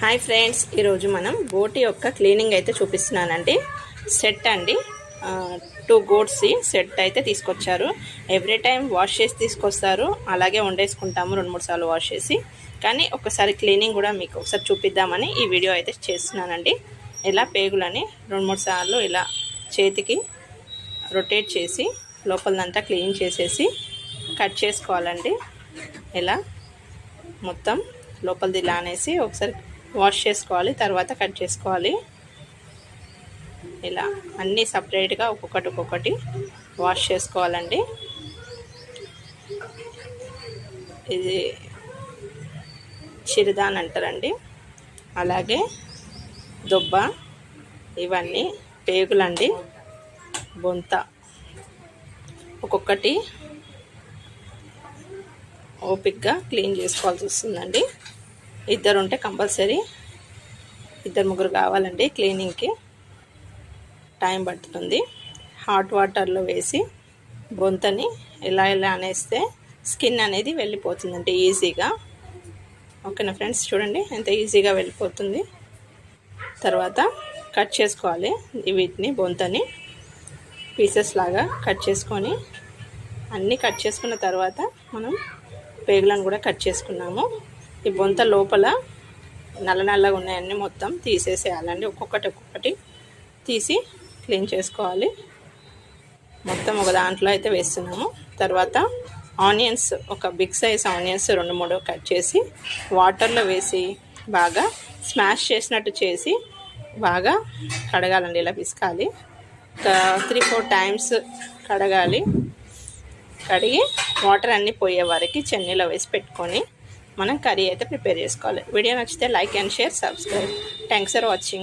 Hi friends, ఈరోజు మనం బోటి యొక్క క్లీనింగ్ అయితే చూపిస్తున్నానండి. సెట్ అండి, 2 goats సెట్ అయితే తీసుకొచ్చారు. ఎవ్రీ టైం వాష్ చేసి తీసుకొస్తారు, అలాగే వండేసుకుంటాము 2-3 సార్లు వాష్ చేసి. కానీ ఒకసారి క్లీనింగ్ కూడా మీకు ఒకసారి చూపిద్దామని ఈ వీడియో అయితే చేస్తున్నానండి. ఇలా పేగులని 2-3 సార్లు ఇలా చేతికి రొటేట్ చేసి లోపలంతా క్లీన్ చేసేసి కట్ చేసుకోవాలండి. ఇలా మొత్తం లోపలిది ఇలా అనేసి ఒకసారి వాష్ చేసుకోవాలి, తర్వాత కట్ చేసుకోవాలి. ఇలా అన్నీ సపరేట్గా ఒక్కొక్కటి వాష్ చేసుకోవాలండి. ఇది చిరుదాన్ అంటారండి. అలాగే దొబ్బ, ఇవన్నీ పేగులండి. బొంత ఒక్కొక్కటి ఓపిక్గా క్లీన్ చేసుకోవాల్సి వస్తుందండి. 2 ఉంటే కంపల్సరీ 2-3 కావాలండి. క్లీనింగ్కి టైం పడుతుంది. హాట్ వాటర్లో వేసి బొంతని ఇలా అనేస్తే స్కిన్ అనేది వెళ్ళిపోతుందండి ఈజీగా. ఓకేనా ఫ్రెండ్స్, చూడండి ఎంత ఈజీగా వెళ్ళిపోతుంది. తర్వాత కట్ చేసుకోవాలి. వీటిని బొంతని పీసెస్ లాగా కట్ చేసుకొని అన్నీ కట్ చేసుకున్న తర్వాత మనం పేగులను కూడా కట్ చేసుకున్నాము. ఈ బొంత లోపల నల్లగా ఉన్నాయన్నీ మొత్తం తీసేసేయాలండి. ఒక్కొక్కటి తీసి క్లీన్ చేసుకోవాలి. మొత్తం ఒక దాంట్లో అయితే వేస్తున్నాము. తర్వాత ఆనియన్స్, ఒక బిగ్ సైజ్ ఆనియన్స్ 2-3 కట్ చేసి వాటర్లో వేసి బాగా స్మాష్ చేసినట్టు చేసి బాగా కడగాలండి. ఇలా పిసకాలి. ఒక 3-4 టైమ్స్ కడగాలి. కడిగి వాటర్ అన్నీ పోయే వరకు చెన్నీలో వేసి పెట్టుకొని మనం కర్రీ అయితే ప్రిపేర్ చేసుకోవాలి. వీడియో నచ్చితే like and share, subscribe. Thanks for watching.